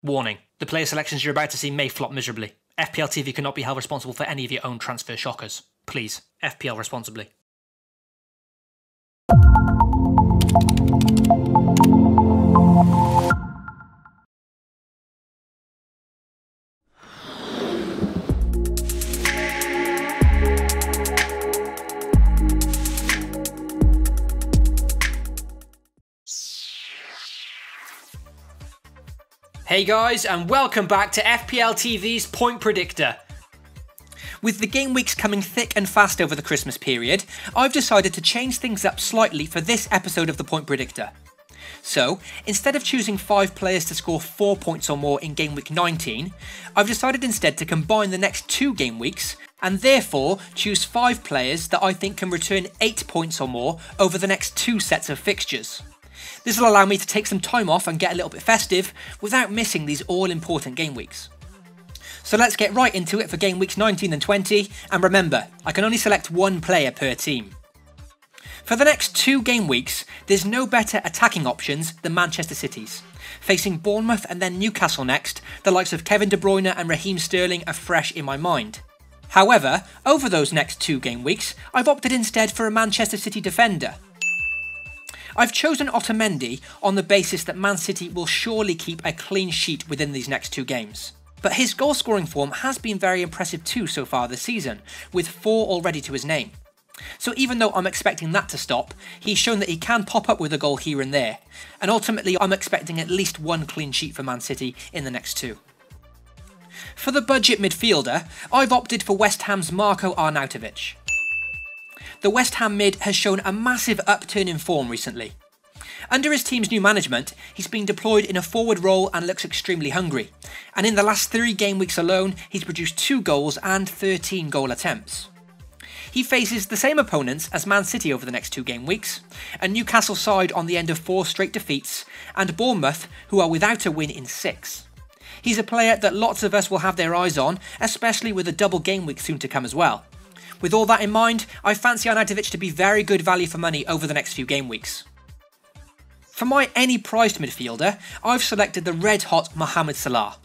Warning, the player selections you're about to see may flop miserably. FPL TV cannot be held responsible for any of your own transfer shockers. Please, FPL responsibly. Hey guys, and welcome back to FPL TV's Point Predictor. With the game weeks coming thick and fast over the Christmas period, I've decided to change things up slightly for this episode of the Point Predictor. So, instead of choosing 5 players to score 4 points or more in game week 19, I've decided instead to combine the next 2 game weeks, and therefore choose 5 players that I think can return 8 points or more over the next 2 sets of fixtures. This will allow me to take some time off and get a little bit festive without missing these all-important game weeks. So let's get right into it for game weeks 19 and 20, and remember, I can only select 1 player per team. For the next 2 game weeks, there's no better attacking options than Manchester City's. Facing Bournemouth and then Newcastle next, the likes of Kevin De Bruyne and Raheem Sterling are fresh in my mind. However, over those next 2 game weeks, I've opted instead for a Manchester City defender. I've chosen Otamendi on the basis that Man City will surely keep a clean sheet within these next 2 games. But his goal scoring form has been very impressive too so far this season, with 4 already to his name. So even though I'm expecting that to stop, he's shown that he can pop up with a goal here and there, and ultimately I'm expecting at least 1 clean sheet for Man City in the next 2. For the budget midfielder, I've opted for West Ham's Marko Arnautovic. The West Ham mid has shown a massive upturn in form recently. Under his team's new management, he's been deployed in a forward role and looks extremely hungry. And in the last 3 game weeks alone, he's produced 2 goals and 13 goal attempts. He faces the same opponents as Man City over the next 2 game weeks, a Newcastle side on the end of 4 straight defeats, and Bournemouth, who are without a win in 6. He's a player that lots of us will have their eyes on, especially with a double game week soon to come as well. With all that in mind, I fancy Arnautovic to be very good value for money over the next few game weeks. For my any-priced midfielder, I've selected the red-hot Mohamed Salah.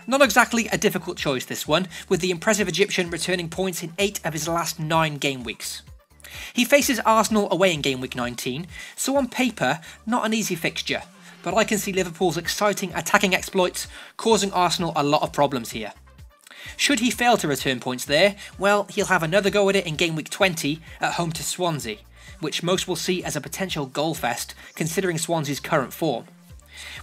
Not exactly a difficult choice this one, with the impressive Egyptian returning points in 8 of his last 9 game weeks. He faces Arsenal away in game week 19, so on paper, not an easy fixture, but I can see Liverpool's exciting attacking exploits causing Arsenal a lot of problems here. Should he fail to return points there, well, he'll have another go at it in game week 20 at home to Swansea, which most will see as a potential goal fest considering Swansea's current form.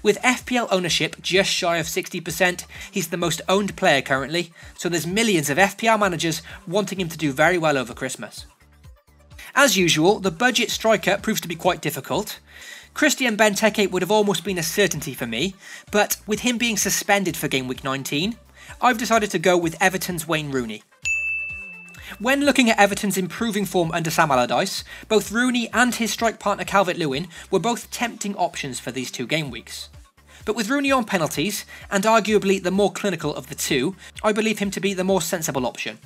With FPL ownership just shy of 60%, he's the most owned player currently, so there's millions of FPL managers wanting him to do very well over Christmas. As usual, the budget striker proves to be quite difficult. Christian Benteke would have almost been a certainty for me, but with him being suspended for game week 19, I've decided to go with Everton's Wayne Rooney. When looking at Everton's improving form under Sam Allardyce, both Rooney and his strike partner Calvert-Lewin were both tempting options for these 2 game weeks. But with Rooney on penalties, and arguably the more clinical of the 2, I believe him to be the more sensible option.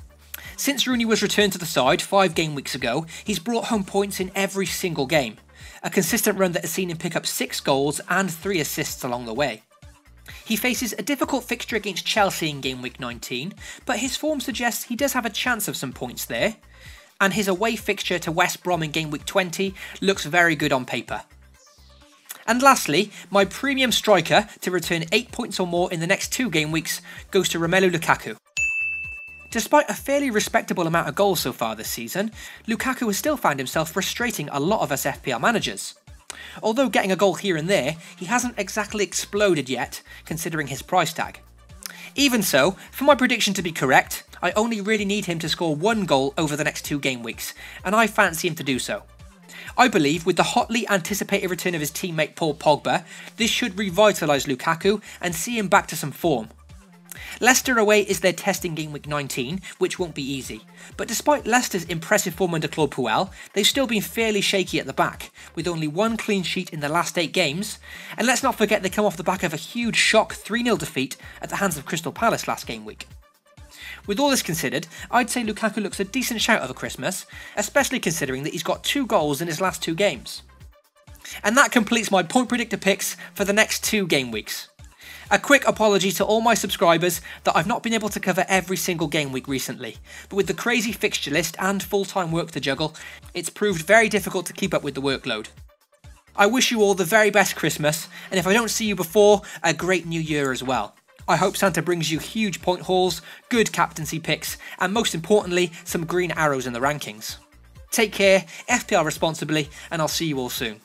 Since Rooney was returned to the side 5 game weeks ago, he's brought home points in every single game, a consistent run that has seen him pick up 6 goals and 3 assists along the way. He faces a difficult fixture against Chelsea in game week 19, but his form suggests he does have a chance of some points there, and his away fixture to West Brom in game week 20 looks very good on paper. And lastly, my premium striker to return 8 points or more in the next 2 game weeks goes to Romelu Lukaku. Despite a fairly respectable amount of goals so far this season, Lukaku has still found himself frustrating a lot of us FPL managers. Although getting a goal here and there, he hasn't exactly exploded yet, considering his price tag. Even so, for my prediction to be correct, I only really need him to score 1 goal over the next 2 game weeks, and I fancy him to do so. I believe with the hotly anticipated return of his teammate Paul Pogba, this should revitalise Lukaku and see him back to some form. Leicester away is their test in game week 19, which won't be easy. But despite Leicester's impressive form under Claude Puel, they've still been fairly shaky at the back, with only 1 clean sheet in the last 8 games. And let's not forget they come off the back of a huge shock 3-0 defeat at the hands of Crystal Palace last game week. With all this considered, I'd say Lukaku looks a decent shout over Christmas, especially considering that he's got 2 goals in his last 2 games. And that completes my Point Predictor picks for the next 2 game weeks. A quick apology to all my subscribers that I've not been able to cover every single game week recently, but with the crazy fixture list and full-time work to juggle, it's proved very difficult to keep up with the workload. I wish you all the very best Christmas, and if I don't see you before, a great new year as well. I hope Santa brings you huge point hauls, good captaincy picks, and most importantly, some green arrows in the rankings. Take care, FPL responsibly, and I'll see you all soon.